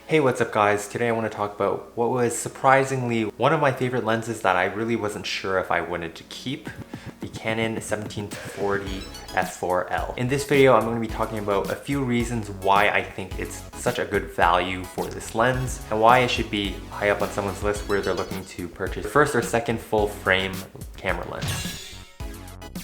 Hey, what's up guys? Today I want to talk about what was surprisingly one of my favorite lenses that I really wasn't sure if I wanted to keep, the Canon 17-40 f4L. In this video, I'm going to be talking about a few reasons why I think it's such a good value for this lens and why it should be high up on someone's list where they're looking to purchase first or second full frame camera lens.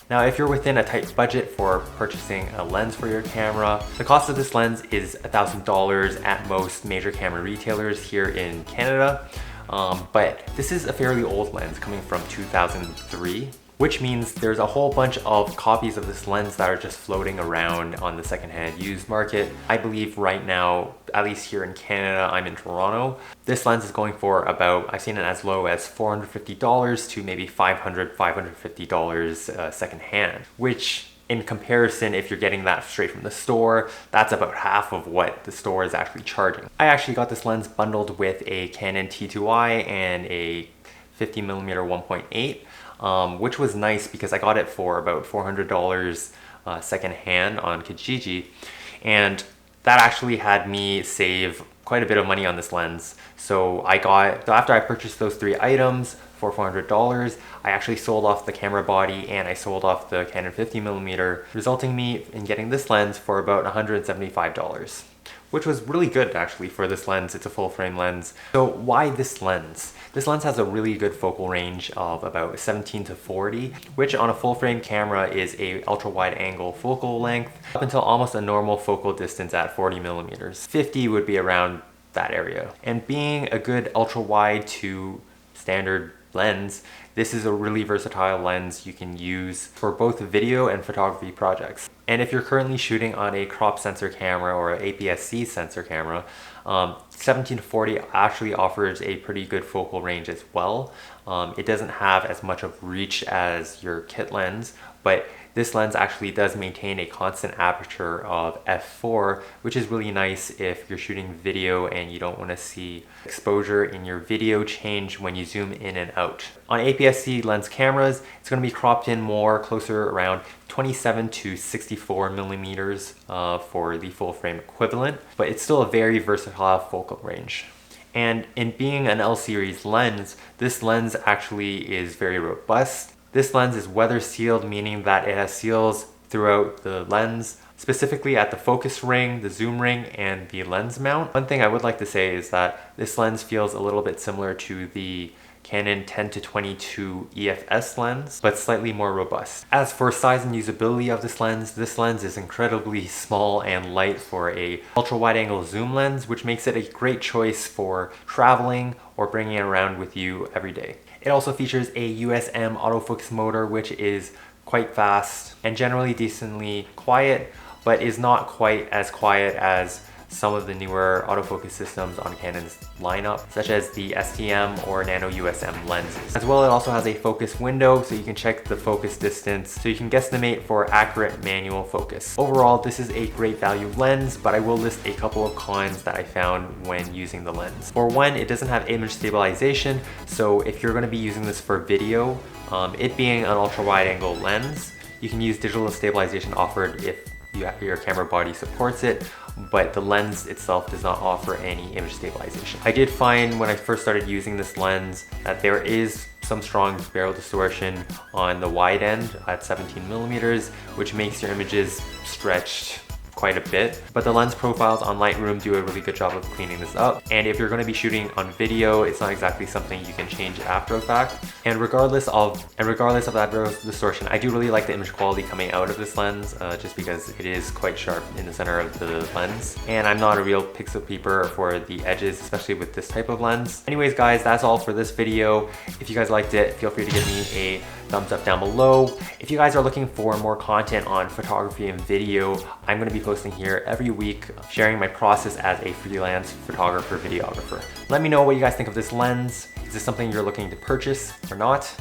Now, if you're within a tight budget for purchasing a lens for your camera, the cost of this lens is $1,000 at most major camera retailers here in Canada. But this is a fairly old lens coming from 2003, which means there's a whole bunch of copies of this lens that are just floating around on the secondhand used market. I believe right now, at least here in Canada, I'm in Toronto, this lens is going for about, I've seen it as low as $450 to maybe $500, $550 secondhand, which in comparison, if you're getting that straight from the store, that's about half of what the store is actually charging. I actually got this lens bundled with a Canon T2i and a 50mm 1.8, which was nice because I got it for about $400 secondhand on Kijiji, and that actually had me save quite a bit of money on this lens. So after I purchased those three items for $400, I actually sold off the camera body and I sold off the Canon 50mm, resulting me in getting this lens for about $175. Which was really good actually for this lens. It's a full frame lens. So why this lens? This lens has a really good focal range of about 17 to 40, which on a full frame camera is a ultra wide angle focal length up until almost a normal focal distance at 40mm. 50 would be around that area. And being a good ultra wide to standard lens, this is a really versatile lens you can use for both video and photography projects. And if you're currently shooting on a crop sensor camera or an APS-C sensor camera, 17 to 40 actually offers a pretty good focal range as well. It doesn't have as much of reach as your kit lens, but this lens actually does maintain a constant aperture of f4, which is really nice if you're shooting video and you don't want to see exposure in your video change when you zoom in and out. On APS-C lens cameras, it's going to be cropped in more closer around 27 to 64 millimeters for the full frame equivalent, but it's still a very versatile focal range. And in being an L series lens, this lens actually is very robust. This lens is weather sealed, meaning that it has seals throughout the lens, specifically at the focus ring, the zoom ring, and the lens mount. One thing I would like to say is that this lens feels a little bit similar to the Canon 10-22 EFS lens, but slightly more robust. As for size and usability of this lens is incredibly small and light for a ultra wide angle zoom lens, which makes it a great choice for traveling or bringing it around with you every day. It also features a USM autofocus motor, which is quite fast and generally decently quiet, but is not quite as quiet as some of the newer autofocus systems on Canon's lineup, such as the STM or Nano USM lenses. As well, it also has a focus window, so you can check the focus distance, so you can guesstimate for accurate manual focus. Overall, this is a great value lens, but I will list a couple of cons that I found when using the lens. For one, it doesn't have image stabilization, so if you're going to be using this for video, it being an ultra wide angle lens, you can use digital stabilization offered if your camera body supports it, but the lens itself does not offer any image stabilization. I did find when I first started using this lens that there is some strong barrel distortion on the wide end at 17mm, which makes your images stretched quite a bit, but the lens profiles on Lightroom do a really good job of cleaning this up. And if you're going to be shooting on video, it's not exactly something you can change after the fact. And regardless of that barrel distortion, I do really like the image quality coming out of this lens, just because it is quite sharp in the center of the lens. And I'm not a real pixel peeper for the edges, especially with this type of lens. Anyways, guys, that's all for this video. If you guys liked it, feel free to give me a thumbs up down below. If you guys are looking for more content on photography and video, I'm going to be posting here every week, sharing my process as a freelance photographer, videographer. Let me know what you guys think of this lens. Is this something you're looking to purchase or not?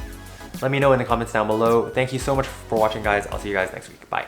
Let me know in the comments down below. Thank you so much for watching, guys. I'll see you guys next week. Bye.